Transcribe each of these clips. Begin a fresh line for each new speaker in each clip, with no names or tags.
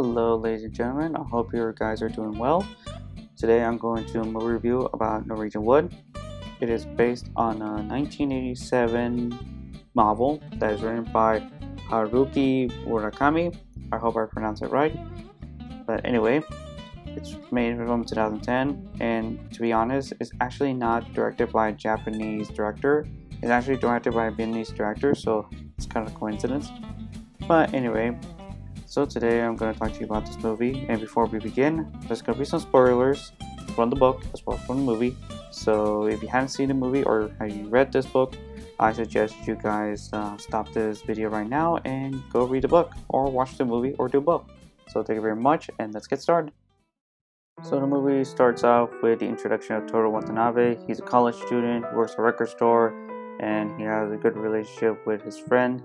Hello ladies and gentlemen, I hope you guys are doing well. Today I'm going to do a movie review about Norwegian Wood. It is based on a 1987 novel that is written by Haruki Murakami. I hope I pronounced it right. But anyway, it's made from 2010, and to be honest, it's actually not directed by a Japanese director. It's actually directed by a Vietnamese director, so it's kind of a coincidence. But anyway, so today I'm going to talk to you about this movie, and before we begin, there's going to be some spoilers from the book as well as from the movie. So if you haven't seen the movie or have you read this book, I suggest you guys stop this video right now and go read the book or watch the movie or do both. So thank you very much, and let's get started. So the movie starts off with the introduction of Toru Watanabe. He's a college student, works at a record store, and he has a good relationship with his friend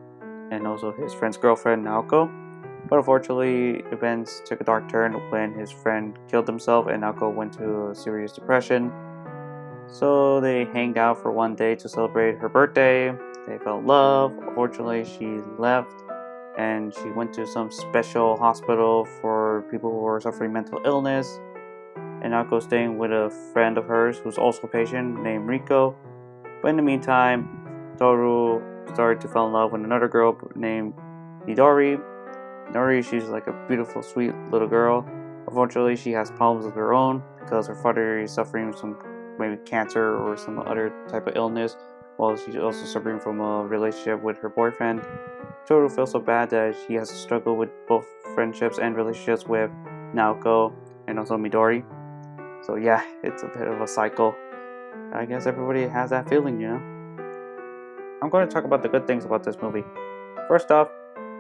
and also his friend's girlfriend, Naoko. But unfortunately, events took a dark turn when his friend killed himself and Naoko went to a serious depression. So they hanged out for one day to celebrate her birthday. They fell in love. Unfortunately, she left and she went to some special hospital for people who are suffering mental illness. And Naoko staying with a friend of hers who's also a patient named Riko. But in the meantime, Toru started to fall in love with another girl named Midori. Midori, she's like a beautiful, sweet little girl. Unfortunately, she has problems of her own because her father is suffering from maybe cancer or some other type of illness, while she's also suffering from a relationship with her boyfriend. Toru feels so bad that she has to struggle with both friendships and relationships with Naoko and also Midori. So yeah, it's a bit of a cycle. I guess everybody has that feeling, you know? I'm going to talk about the good things about this movie. First off,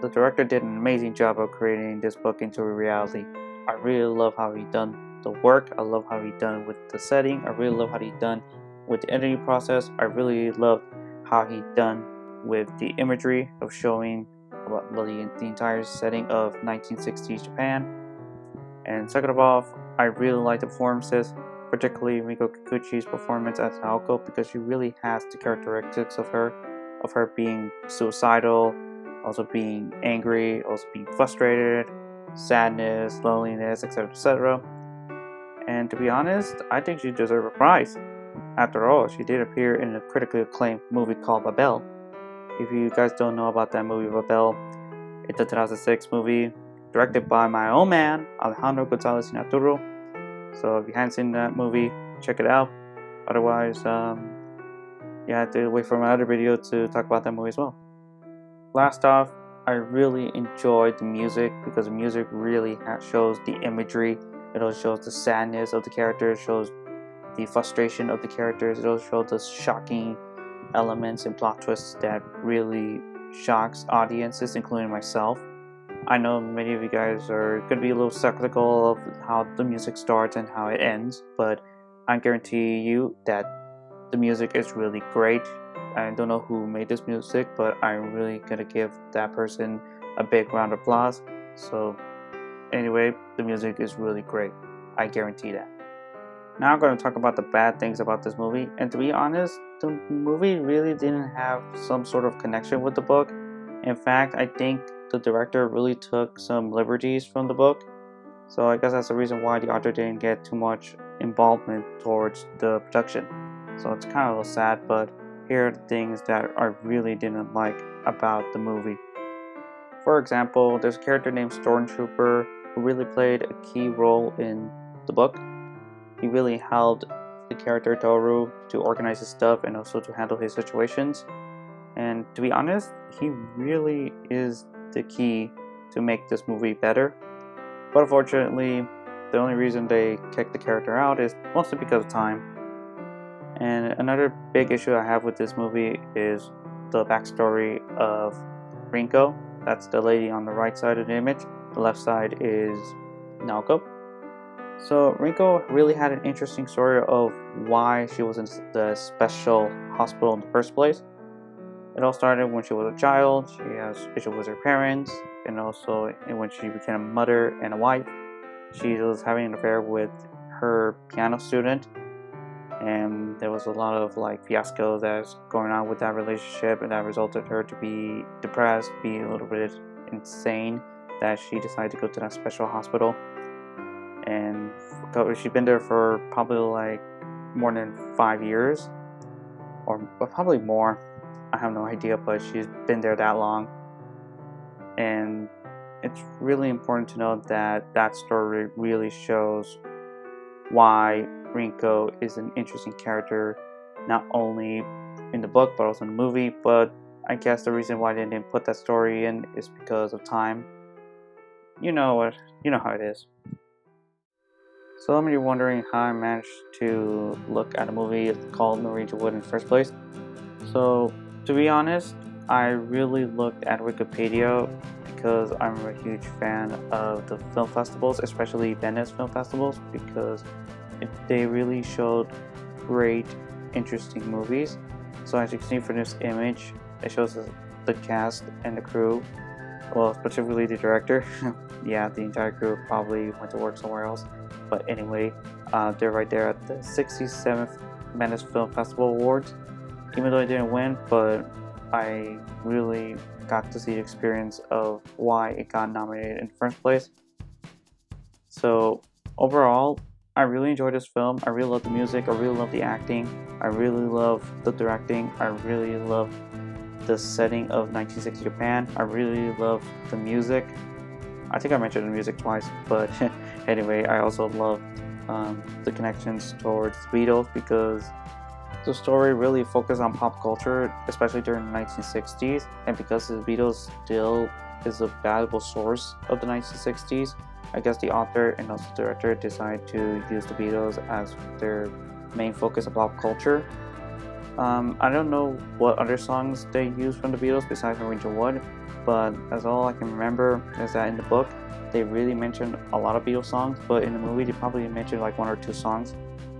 the director did an amazing job of creating this book into a reality. I really love how he done the work. I love how he done with the setting. I really love how he done with the editing process. I really love how he done with the imagery of showing about the entire setting of 1960s Japan. And second of all, I really like the performances, particularly Riko Kikuchi's performance as Naoko, because she really has the characteristics of her being suicidal, also being angry, also being frustrated, sadness, loneliness, etc., etc. And to be honest, I think she deserves a prize. After all, she did appear in a critically acclaimed movie called Babel. If you guys don't know about that movie, Babel, it's a 2006 movie directed by my own man, Alejandro González Iñárritu. So if you haven't seen that movie, check it out. Otherwise, you have to wait for my other video to talk about that movie as well. Last off, I really enjoyed the music because the music really shows the imagery. It also shows the sadness of the characters, shows the frustration of the characters. It also shows the shocking elements and plot twists that really shocks audiences, including myself. I know many of you guys are going to be a little skeptical of how the music starts and how it ends, but I guarantee you that the music is really great. I don't know who made this music, but I'm really going to give that person a big round of applause. So anyway, the music is really great. I guarantee that. Now I'm going to talk about the bad things about this movie, and to be honest, the movie really didn't have some sort of connection with the book. In fact, I think the director really took some liberties from the book, so I guess that's the reason why the author didn't get too much involvement towards the production. So it's kind of a little sad, but here are the things that I really didn't like about the movie. For example, there's a character named Stormtrooper who really played a key role in the book. He really helped the character Toru to organize his stuff and also to handle his situations. And to be honest, he really is the key to make this movie better. But unfortunately, the only reason they kicked the character out is mostly because of time. And another big issue I have with this movie is the backstory of Rinko. That's the lady on the right side of the image. The left side is Naoko. So Rinko really had an interesting story of why she was in the special hospital in the first place. It all started when she was a child. She has issues with her parents, and also when she became a mother and a wife. She was having an affair with her piano student, and there was a lot of fiasco that's going on with that relationship, and that resulted her to be depressed, be a little bit insane, that she decided to go to that special hospital, and she's been there for probably like more than 5 years, or probably more. I have no idea, but she's been there that long, and it's really important to know that that story really shows why Rinko is an interesting character, not only in the book but also in the movie. But I guess the reason why they didn't put that story in is because of time. You know how it is. So some of you are wondering how I managed to look at a movie called Norwegian Wood in the first place. So to be honest, I really looked at Wikipedia because I'm a huge fan of the film festivals, especially Venice film festivals, because they really showed great, interesting movies. So as you can see from this image, it shows the cast and the crew, well, specifically the director. Yeah, the entire crew probably went to work somewhere else. But anyway, they're right there at the 67th Venice Film Festival Awards. Even though I didn't win, but I really got to see the experience of why it got nominated in the first place. So overall, I really enjoyed this film. I really love the music, I really love the acting, I really love the directing, I really love the setting of 1960 Japan, I really love the music. I think I mentioned the music twice, but anyway, I also love the connections towards the Beatles, because the story really focused on pop culture, especially during the 1960s, and because the Beatles still is a valuable source of the 1960s, I guess the author and also the director decided to use the Beatles as their main focus of pop culture. I don't know what other songs they used from the Beatles besides Norwegian Wood, but as all I can remember is that in the book they really mentioned a lot of Beatles songs, but in the movie they probably mentioned like 1 or 2 songs,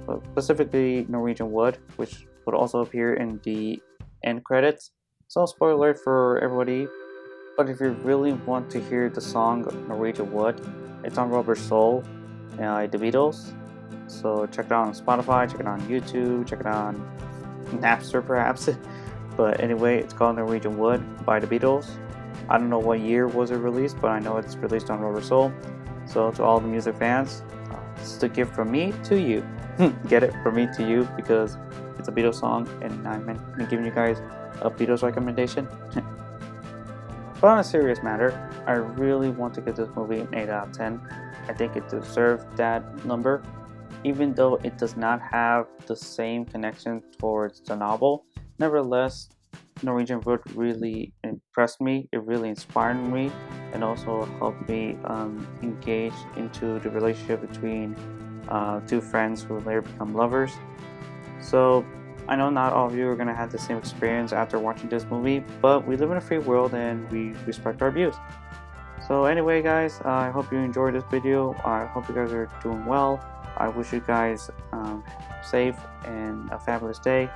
but specifically Norwegian Wood, which would also appear in the end credits. So spoiler alert for everybody, but if you really want to hear the song Norwegian Wood, it's on Rubber Soul by the Beatles. So check it out on Spotify, check it out on YouTube, check it out on Napster perhaps. But anyway, it's called Norwegian Wood by the Beatles. I don't know what year was it released, but I know it's released on Rubber Soul. So to all the music fans, this is a gift from me to you. Get it, from me to you, because it's a Beatles song and I'm giving you guys a Beatles recommendation. But on a serious matter, I really want to give this movie an 8 out of 10. I think it deserved that number, even though it does not have the same connection towards the novel. Nevertheless, Norwegian Wood really impressed me, it really inspired me, and also helped me engage into the relationship between 2 friends who later become lovers. So I know not all of you are going to have the same experience after watching this movie, but we live in a free world and we respect our views. So anyway guys, I hope you enjoyed this video. I hope you guys are doing well. I wish you guys safe and a fabulous day.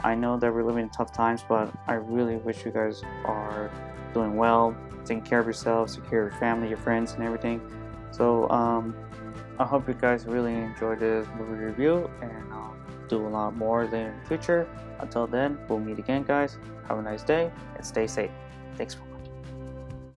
I know that we're living in tough times, but I really wish you guys are doing well, taking care of yourselves, take care of your family, your friends, and everything. So I hope you guys really enjoyed this movie review, and I'll do a lot more in the future. Until then, we'll meet again guys. Have a nice day and stay safe. Thanks for